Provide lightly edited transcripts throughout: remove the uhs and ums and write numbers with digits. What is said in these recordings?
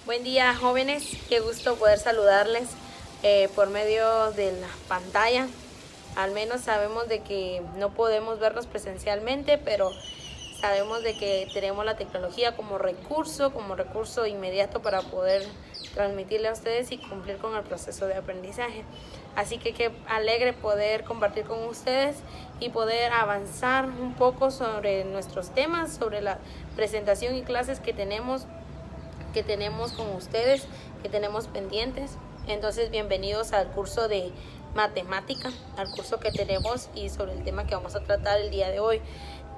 Buen día, jóvenes, qué gusto poder saludarles por medio de la pantalla. Al menos sabemos de que no podemos vernos presencialmente, pero sabemos de que tenemos la tecnología como recurso inmediato para poder transmitirle a ustedes y cumplir con el proceso de aprendizaje. Así que qué alegre poder compartir con ustedes y poder avanzar un poco sobre nuestros temas, sobre la presentación y clases que tenemos con ustedes, que tenemos pendientes. Entonces, bienvenidos al curso de matemática, al curso que tenemos y sobre el tema que vamos a tratar el día de hoy.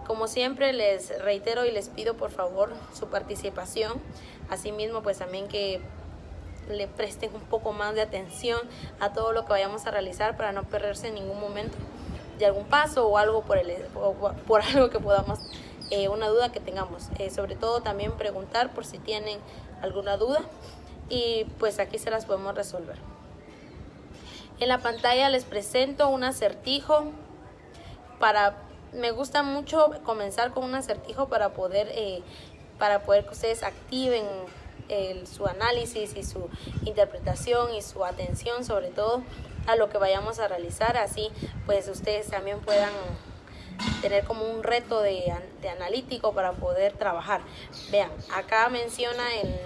Como siempre, les reitero y les pido por favor su participación. Asimismo, pues también que le presten un poco más de atención a todo lo que vayamos a realizar para no perderse en ningún momento de algún paso o algo por algo que podamos, una duda que tengamos. Sobre todo también preguntar por si tienen alguna duda y pues aquí se las podemos resolver. En la pantalla les presento un acertijo. Me gusta mucho comenzar con un acertijo para poder que ustedes activen su análisis y su interpretación y su atención sobre todo a lo que vayamos a realizar. Así pues ustedes también puedan tener como un reto de analítico para poder trabajar. Vean, acá menciona,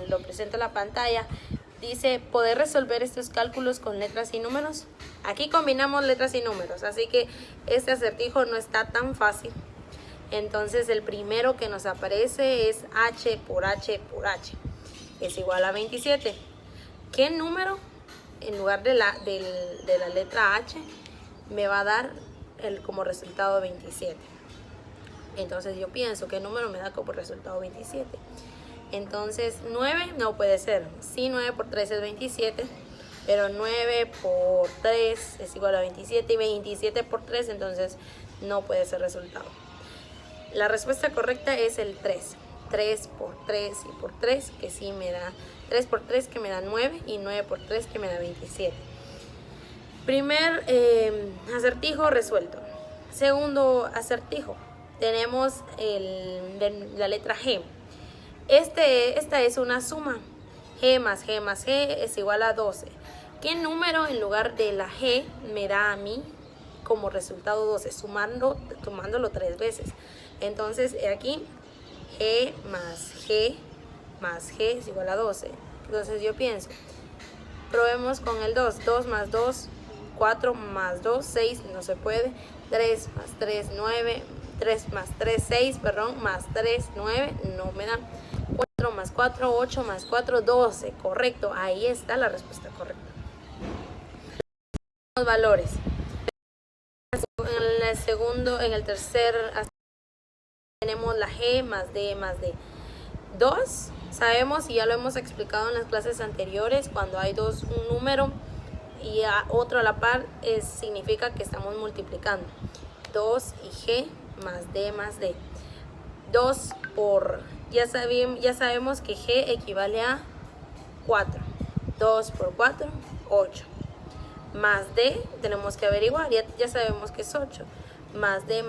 lo presento en la pantalla, dice poder resolver estos cálculos con letras y números. Aquí combinamos letras y números, así que este acertijo no está tan fácil. Entonces el primero que nos aparece es h por h por h es igual a 27. ¿Qué número en lugar de la letra h me va a dar como resultado 27? Entonces yo pienso, ¿qué número me da como resultado 27? Entonces 9 no puede ser. Sí, 9 por 3 es 27, pero 9 por 3 es igual a 27 y 27 por 3, entonces no puede ser resultado. La respuesta correcta es el 3. 3 por 3 y por 3, que sí me da 3 por 3 que me da 9 y 9 por 3 que me da 27. Primer acertijo resuelto. Segundo acertijo. Tenemos la letra G. Esta es una suma. G más G más G es igual a 12. ¿Qué número en lugar de la G me da a mí como resultado 12? Sumándolo 3 veces. Entonces aquí G más G es igual a 12. Entonces yo pienso, probemos con el 2. 2 más 2, 4 más 2, 6, no se puede. 3 más 3, 9. 3 más 3, 6, perdón, más 3, 9, no me da. 4 más 4, 8 más 4, 12, correcto, ahí está la respuesta correcta. Los valores. En el tercer tenemos la G más D más D. 2, sabemos y ya lo hemos explicado en las clases anteriores, cuando hay un número y otro a la par, significa que estamos multiplicando. 2 y G más D más D. 2 por, ya sabemos que G equivale a 4. 2 por 4, 8. Más D, tenemos que averiguar, ya sabemos que es 8. Más D,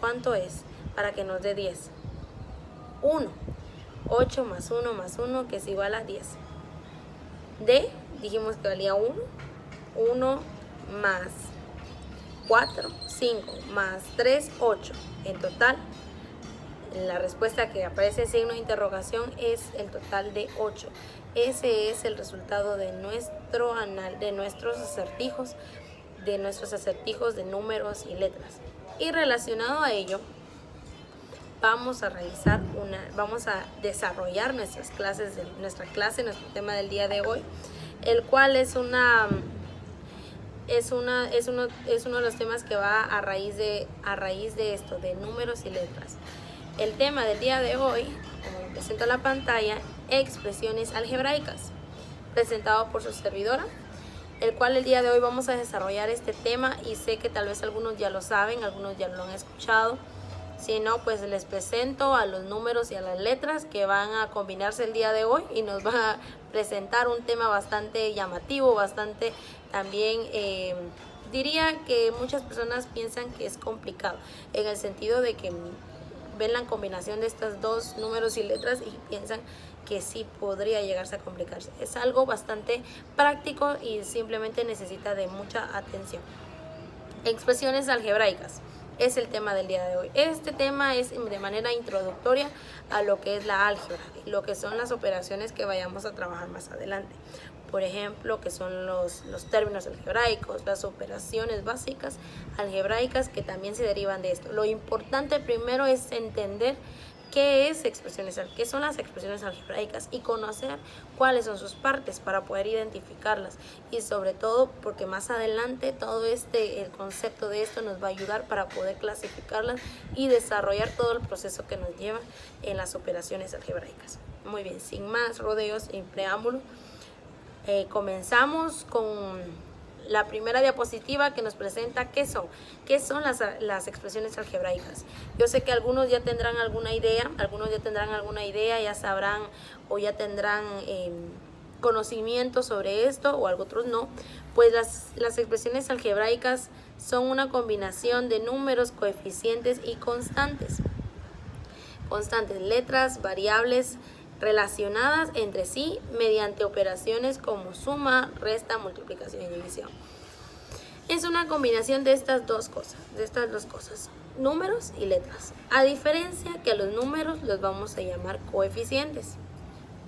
¿cuánto es? Para que nos dé 10. 1. 8 más 1, que es igual a 10. D, dijimos que valía 1. 1 más 4, 5, más 3, 8. En total, la respuesta que aparece en signo de interrogación es el total de 8. Ese es el resultado de nuestros acertijos de números y letras. Y relacionado a ello, vamos a desarrollar nuestro tema del día de hoy, el cual es uno de los temas que va a raíz de esto, de números y letras. El tema del día de hoy, como lo presento en la pantalla, expresiones algebraicas, presentado por su servidora, el cual el día de hoy vamos a desarrollar este tema, y sé que tal vez algunos ya lo saben, algunos ya lo han escuchado. Si no, pues les presento a los números y a las letras que van a combinarse el día de hoy y nos va a presentar un tema bastante llamativo, bastante también, diría que muchas personas piensan que es complicado, en el sentido de que ven la combinación de estos dos números y letras y piensan que sí podría llegarse a complicarse. Es algo bastante práctico y simplemente necesita de mucha atención. Expresiones algebraicas es el tema del día de hoy. Este tema es de manera introductoria a lo que es la álgebra, lo que son las operaciones que vayamos a trabajar más adelante. Por ejemplo, que son los términos algebraicos, las operaciones básicas algebraicas que también se derivan de esto. Lo importante primero es entender qué son las expresiones algebraicas y conocer cuáles son sus partes para poder identificarlas, y sobre todo porque más adelante todo el concepto de esto nos va a ayudar para poder clasificarlas y desarrollar todo el proceso que nos lleva en las operaciones algebraicas. Muy bien, sin más rodeos y preámbulo, comenzamos con la primera diapositiva que nos presenta qué son las expresiones algebraicas. Yo sé que algunos ya tendrán alguna idea, ya sabrán o ya tendrán conocimiento sobre esto, o otros no. Pues las expresiones algebraicas son una combinación de números, coeficientes y constantes, letras, variables relacionadas entre sí mediante operaciones como suma, resta, multiplicación y división. Es una combinación de estas dos cosas, números y letras. A diferencia que a los números los vamos a llamar coeficientes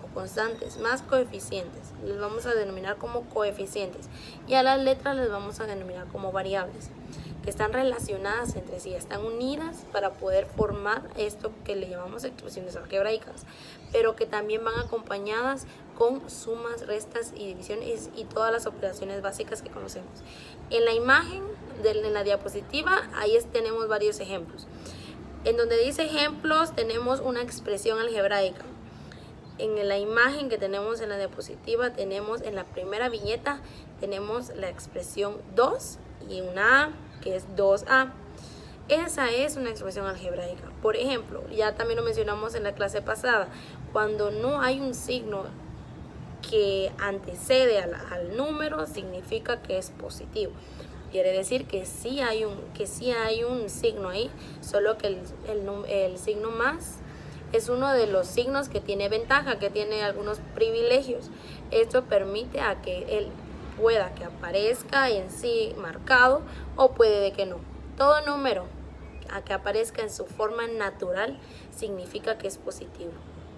o constantes, más coeficientes, los vamos a denominar como coeficientes, y a las letras les vamos a denominar como variables, que están relacionadas entre sí, están unidas para poder formar esto que le llamamos expresiones algebraicas, pero que también van acompañadas con sumas, restas y divisiones y todas las operaciones básicas que conocemos. En la imagen, en la diapositiva, ahí tenemos varios ejemplos. En donde dice ejemplos tenemos una expresión algebraica. En la imagen que tenemos en la diapositiva tenemos en la primera viñeta tenemos la expresión 2 y una A, que es 2A. Esa es una expresión algebraica. Por ejemplo, ya también lo mencionamos en la clase pasada, cuando no hay un signo que antecede al número, significa que es positivo. Quiere decir que sí hay un signo ahí, solo que el signo más es uno de los signos que tiene ventaja, que tiene algunos privilegios. Esto permite a que él pueda que aparezca en sí marcado, o puede que no. Todo número a que aparezca en su forma natural significa que es positivo,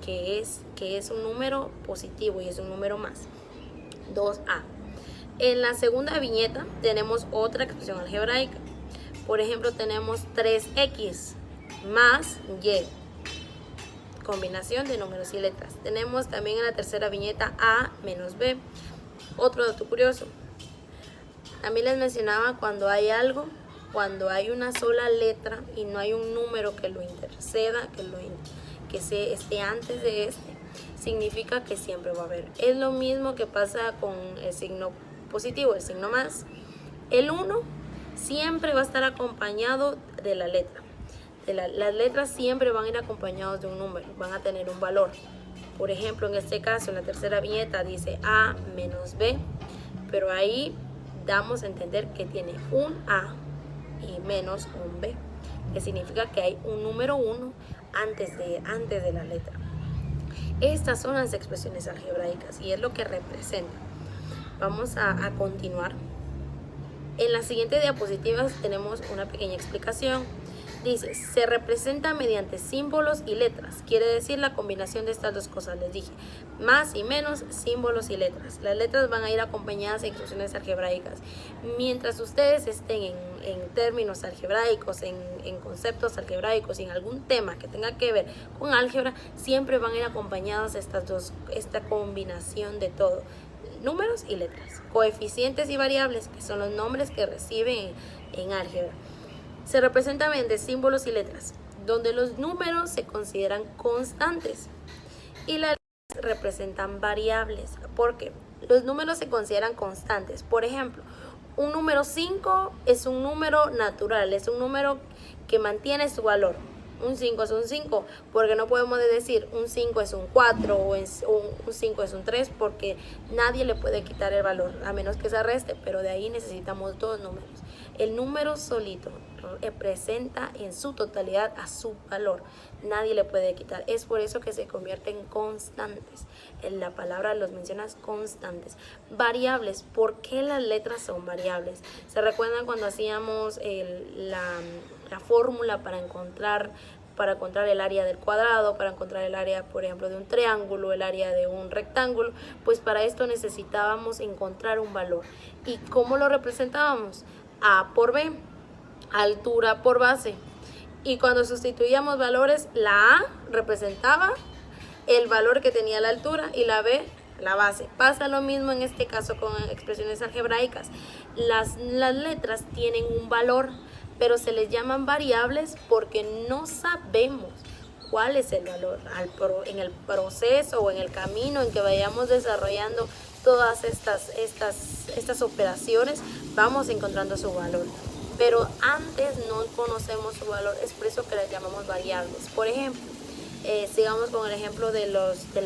que es un número positivo y es un número más. 2A. En la segunda viñeta tenemos otra expresión algebraica. Por ejemplo, tenemos 3x más y. Combinación de números y letras. Tenemos también en la tercera viñeta A menos B. Otro dato curioso. También les mencionaba cuando hay una sola letra y no hay un número que lo interceda, que esté antes de este, significa que siempre va a haber. Es lo mismo que pasa con el signo positivo, el signo más. El 1 siempre va a estar acompañado de la letra. Las letras siempre van a ir acompañados de un número, van a tener un valor. Por ejemplo, en este caso, en la tercera viñeta dice A menos B, pero ahí damos a entender que tiene un A y menos un B, que significa que hay un número 1 antes de la letra. Estas son las expresiones algebraicas y es lo que representa. Vamos a continuar. En las siguientes diapositivas tenemos una pequeña explicación. Dice, se representa mediante símbolos y letras. Quiere decir la combinación de estas dos cosas. Les dije, más y menos, símbolos y letras. Las letras van a ir acompañadas de expresiones algebraicas. Mientras ustedes estén en términos algebraicos, en conceptos algebraicos y en algún tema que tenga que ver con álgebra, siempre van a ir acompañadas esta combinación de todo. Números y letras. Coeficientes y variables, que son los nombres que reciben en álgebra. Se representa mediante símbolos y letras, donde los números se consideran constantes y las letras representan variables. ¿Por qué? Los números se consideran constantes. Por ejemplo, un número 5 es un número natural, es un número que mantiene su valor. Un 5 es un 5, porque no podemos decir un 5 es un 4 o un 5 es un 3, porque nadie le puede quitar el valor, a menos que se reste, pero de ahí necesitamos dos números. El número solito representa en su totalidad a su valor. Nadie le puede quitar. Es por eso que se convierten en constantes. En la palabra los mencionas constantes. Variables. ¿Por qué las letras son variables? ¿Se recuerdan cuando hacíamos la fórmula para encontrar el área del cuadrado, para encontrar el área, por ejemplo, de un triángulo, el área de un rectángulo? Pues para esto necesitábamos encontrar un valor. ¿Y cómo lo representábamos? A por B, altura por base. Y cuando sustituíamos valores, la A representaba el valor que tenía la altura y la B la base. Pasa lo mismo en este caso con expresiones algebraicas. Las letras tienen un valor, pero se les llaman variables porque no sabemos cuál es el valor. En el proceso o en el camino en que vayamos desarrollando todas estas operaciones, vamos encontrando su valor. Pero antes no conocemos su valor, es por eso que las llamamos variables. Por ejemplo, sigamos con el ejemplo del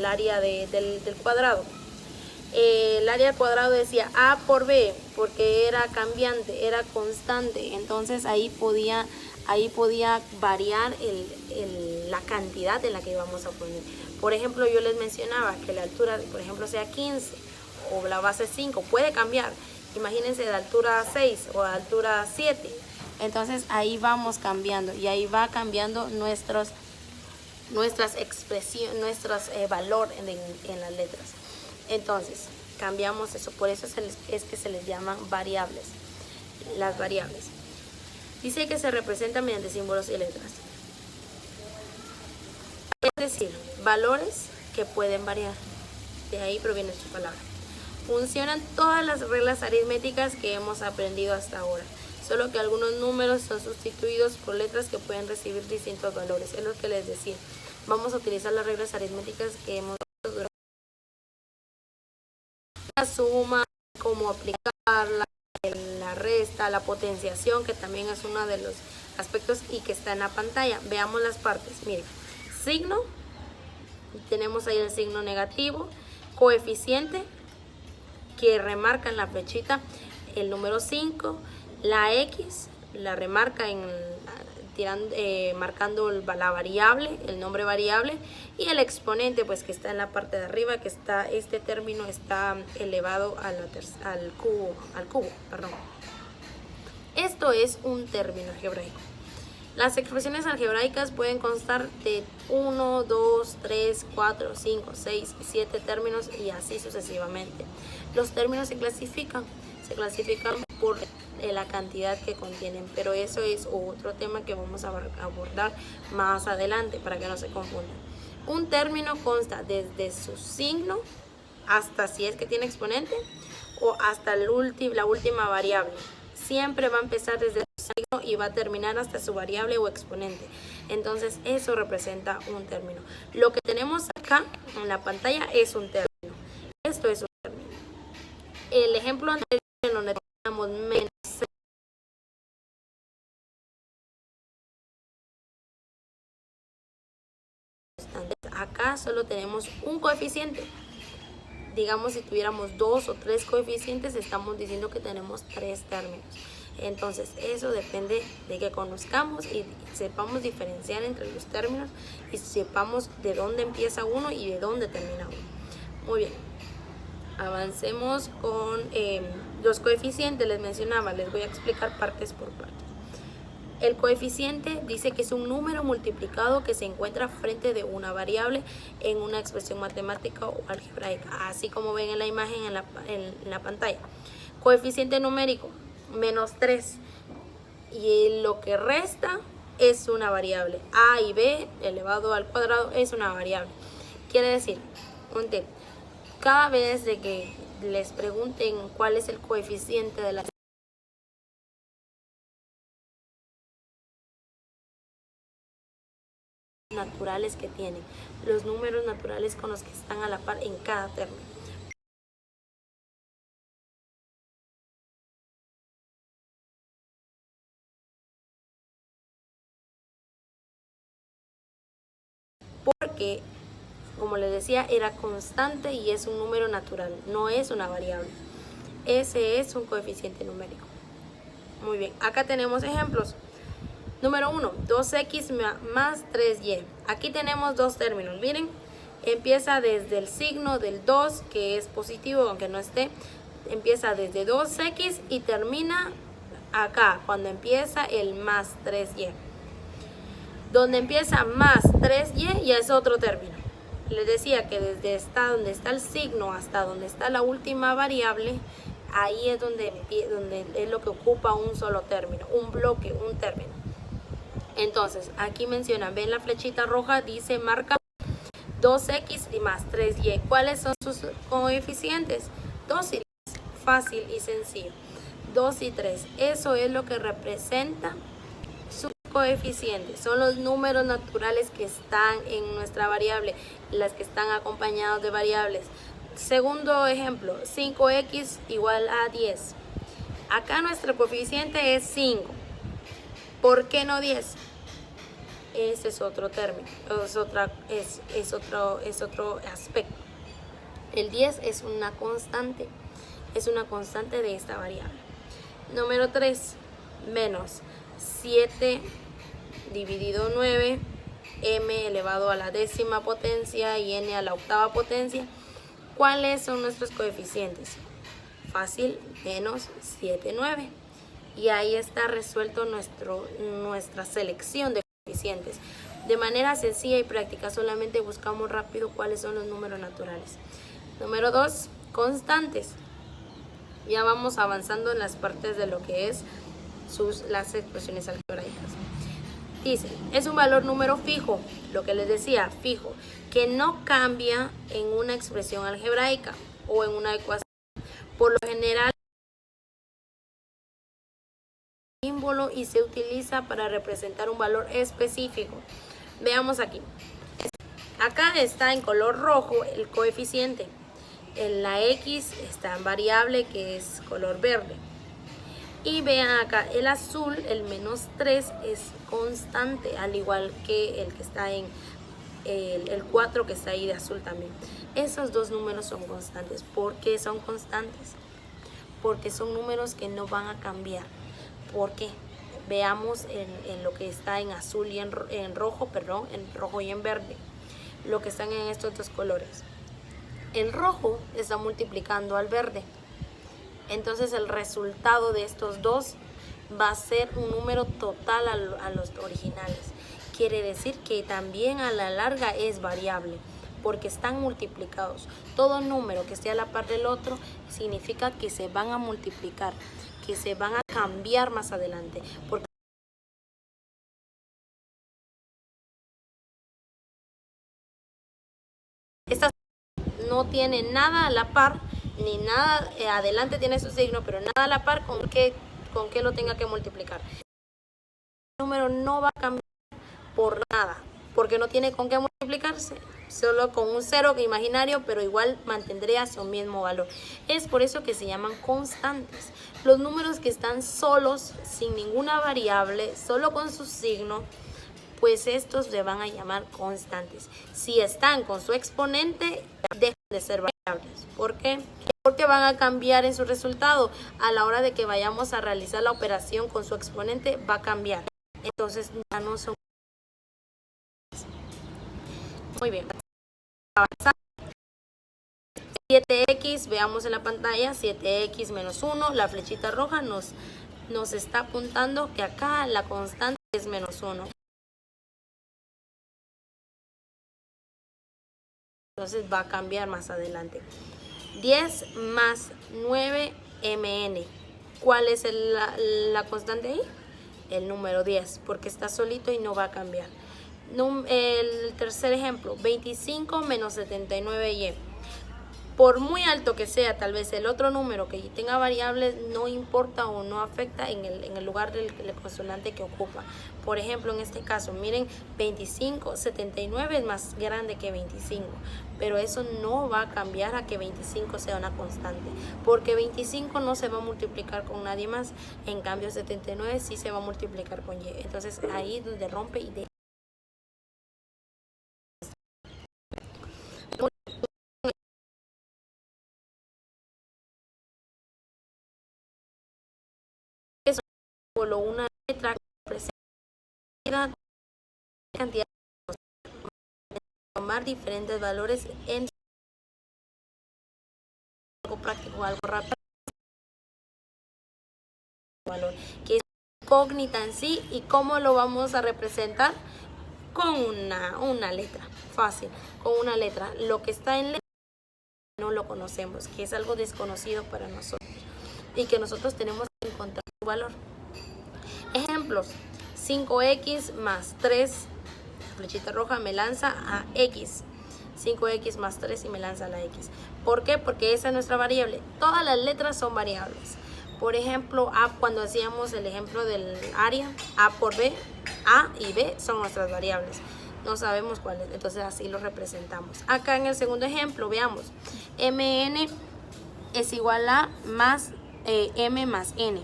área del cuadrado. El área del cuadrado decía A por B, porque era cambiante, era constante. Entonces ahí podía variar la cantidad en la que íbamos a poner. Por ejemplo, yo les mencionaba que la altura, por ejemplo, sea 15 o la base 5, puede cambiar. Imagínense de altura 6 o de altura 7. Entonces ahí vamos cambiando y ahí va cambiando nuestras expresiones, nuestros valor en las letras. Entonces cambiamos eso, por eso es que se les llaman variables. Las variables. Dice que se representan mediante símbolos y letras. Es decir, valores que pueden variar. De ahí proviene su palabra. Funcionan todas las reglas aritméticas que hemos aprendido hasta ahora, solo que algunos números son sustituidos por letras que pueden recibir distintos valores. Es lo que les decía. Vamos a utilizar las reglas aritméticas que hemos visto durante la suma, cómo aplicarla, la resta, la potenciación, que también es uno de los aspectos y que está en la pantalla. Veamos las partes. Miren, signo, tenemos ahí el signo negativo, coeficiente, que remarca en la flechita el número 5, la X, la remarca marcando la variable, el nombre variable, y el exponente, pues que está en la parte de arriba, que está, este término está elevado al cubo. Esto es un término algebraico. Las expresiones algebraicas pueden constar de 1, 2, 3, 4, 5, 6, 7 términos y así sucesivamente. Los términos se clasifican por la cantidad que contienen, pero eso es otro tema que vamos a abordar más adelante para que no se confundan. Un término consta desde su signo hasta, si es que tiene exponente, o hasta la última variable. Siempre va a empezar desde su signo y va a terminar hasta su variable o exponente. Entonces eso representa un término. Lo que tenemos acá en la pantalla es un término. Esto es un término. El ejemplo anterior en donde teníamos menos 6, acá solo tenemos un coeficiente. Digamos, si tuviéramos 2 o 3 coeficientes, estamos diciendo que tenemos 3 términos. Entonces eso depende de que conozcamos y sepamos diferenciar entre los términos y sepamos de dónde empieza uno y de dónde termina uno. Muy bien, avancemos con los coeficientes. Les mencionaba, les voy a explicar partes por partes. El coeficiente dice que es un número multiplicado que se encuentra frente de una variable en una expresión matemática o algebraica, así como ven en la imagen en la pantalla. Coeficiente numérico, menos 3. Y lo que resta es una variable. A y B elevado al cuadrado es una variable. Quiere decir, cada vez de que les pregunten cuál es el coeficiente de la naturales que tienen, los números naturales con los que están a la par en cada término. Porque, como les decía, era constante y es un número natural, no es una variable. Ese es un coeficiente numérico. Muy bien, acá tenemos ejemplos. Número 1, 2x más 3y. Aquí tenemos dos términos, miren. Empieza desde el signo del 2, que es positivo, aunque no esté. Empieza desde 2x y termina acá, cuando empieza el más 3y. Donde empieza más 3y ya es otro término. Les decía que desde donde está el signo hasta donde está la última variable, ahí es donde es lo que ocupa un solo término, un bloque, un término. Entonces, aquí mencionan, ven la flechita roja, dice marca 2x y más 3y. ¿Cuáles son sus coeficientes? 2 y 3, fácil y sencillo. 2 y 3, eso es lo que representa sus coeficientes. Son los números naturales que están en nuestra variable, las que están acompañados de variables. Segundo ejemplo, 5x igual a 10. Acá nuestro coeficiente es 5. ¿Por qué no 10? Ese es otro término, es otro aspecto. El 10 es una constante de esta variable. Número 3, menos 7 dividido 9, m elevado a la décima potencia y n a la octava potencia. ¿Cuáles son nuestros coeficientes? Fácil, menos 7, 9. Y ahí está resuelto nuestra selección de coeficientes. De manera sencilla y práctica, solamente buscamos rápido cuáles son los números naturales. Número 2, constantes. Ya vamos avanzando en las partes de lo que es las expresiones algebraicas. Dice, es un valor número fijo, lo que les decía, fijo, que no cambia en una expresión algebraica o en una ecuación. Por lo general, símbolo y se utiliza para representar un valor específico. Veamos aquí. Acá está en color rojo el coeficiente. En la X está en variable, que es color verde. Y vean acá, el azul, el menos 3, es constante, al igual que el que está en el 4 que está ahí de azul también. Esos dos números son constantes. ¿Por qué son constantes? Porque son números que no van a cambiar. ¿Por qué? Veamos en lo que está en azul y en rojo y en verde, lo que están en estos dos colores. El rojo está multiplicando al verde. Entonces el resultado de estos dos va a ser un número total a los originales. Quiere decir que también a la larga es variable, porque están multiplicados. Todo número que esté a la par del otro significa que se van a multiplicar, que se van a cambiar más adelante. Porque esta no tiene nada a la par, ni nada adelante tiene su signo, pero nada a la par con que lo tenga que multiplicar. El número no va a cambiar por nada, porque no tiene con qué multiplicarse, solo con un cero imaginario, pero igual mantendría su mismo valor. Es por eso que se llaman constantes. Los números que están solos, sin ninguna variable, solo con su signo, pues estos se van a llamar constantes. Si están con su exponente, dejan de ser variables. ¿Por qué? Porque van a cambiar en su resultado. A la hora de que vayamos a realizar la operación con su exponente, va a cambiar. Entonces ya no son. Muy bien. Avanzamos. 7x, veamos en la pantalla, 7x menos 1, la flechita roja nos está apuntando que acá la constante es menos 1. Entonces va a cambiar más adelante. 10 más 9 mn. ¿Cuál es la constante ahí? El número 10, porque está solito y no va a cambiar. El tercer ejemplo, 25 menos 79y. Por muy alto que sea, tal vez el otro número que tenga variables no importa o no afecta en el lugar del consonante que ocupa. Por ejemplo, en este caso, miren, 25, 79 es más grande que 25, pero eso no va a cambiar a que 25 sea una constante, porque 25 no se va a multiplicar con nadie más, en cambio 79 sí se va a multiplicar con y. Entonces ahí es donde rompe y deja. Solo una letra que presenta cantidad de tomar diferentes valores en algo práctico, algo rápido, valor, que es incógnita en sí. ¿Y cómo lo vamos a representar? Con una letra, fácil, con una letra. Lo que está en letra no lo conocemos, que es algo desconocido para nosotros y que nosotros tenemos que encontrar su valor. Ejemplos: 5x más 3, flechita roja me lanza a x. 5x más 3 y me lanza a la x. ¿Por qué? Porque esa es nuestra variable. Todas las letras son variables. Por ejemplo, A, cuando hacíamos el ejemplo del área, A por B, A y B son nuestras variables. No sabemos cuáles, entonces así lo representamos. Acá en el segundo ejemplo, veamos. Mn es igual a más M más N.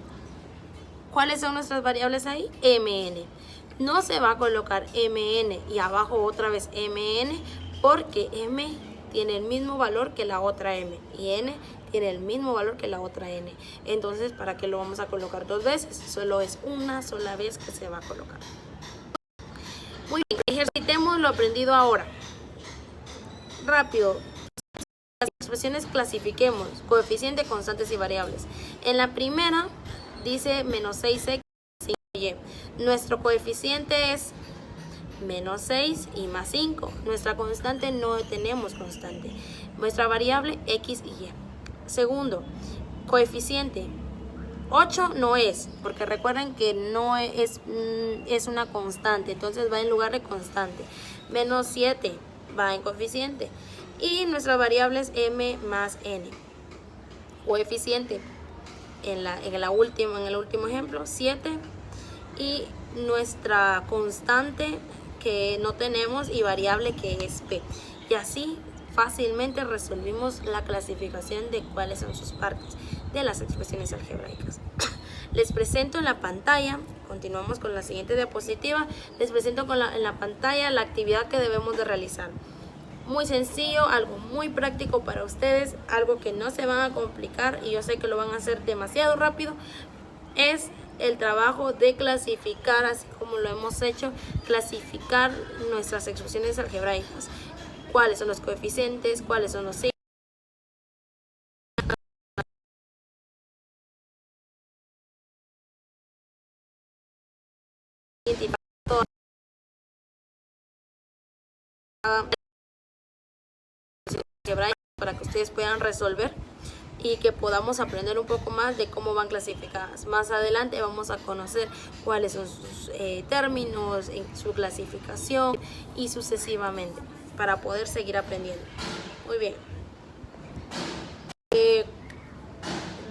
¿Cuáles son nuestras variables ahí? Mn. No se va a colocar Mn y abajo otra vez Mn, porque M tiene el mismo valor que la otra M y N tiene el mismo valor que la otra N. Entonces, ¿para qué lo vamos a colocar dos veces? Solo es una sola vez que se va a colocar. Muy bien, ejercitemos lo aprendido ahora. Rápido. Las expresiones clasifiquemos: coeficiente, constantes y variables. En la primera dice menos 6x, 5y. Nuestro coeficiente es menos 6 y más 5. Nuestra constante no tenemos constante. Nuestra variable x y y. Segundo, coeficiente. 8 no es, porque recuerden que no es una constante, entonces va en lugar de constante. Menos 7 va en coeficiente. Y nuestra variable es m más n. Coeficiente en el último ejemplo, 7. Y nuestra constante que no tenemos y variable que es p. Y así fácilmente resolvimos la clasificación de cuáles son sus partes de las expresiones algebraicas. Les presento en la pantalla, continuamos con la siguiente diapositiva, les presento en la pantalla la actividad que debemos de realizar. Muy sencillo, algo muy práctico para ustedes, algo que no se van a complicar y yo sé que lo van a hacer demasiado rápido. Es el trabajo de clasificar, así como lo hemos hecho, clasificar nuestras expresiones algebraicas. ¿Cuáles son los coeficientes? ¿Cuáles son los signos? Para que ustedes puedan resolver y que podamos aprender un poco más de cómo van clasificadas. Más adelante vamos a conocer cuáles son sus términos, su clasificación y sucesivamente para poder seguir aprendiendo. Muy bien.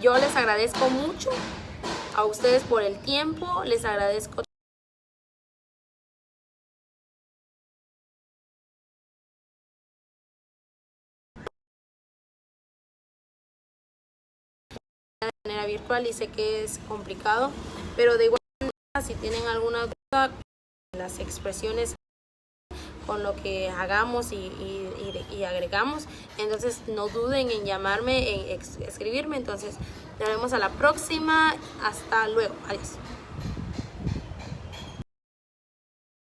Yo les agradezco mucho a ustedes por el tiempo, les agradezco de manera virtual y sé que es complicado, pero de igual manera, si tienen alguna duda, las expresiones con lo que hagamos y agregamos, entonces no duden en llamarme, en escribirme. Entonces nos vemos a la próxima. Hasta luego. Adiós.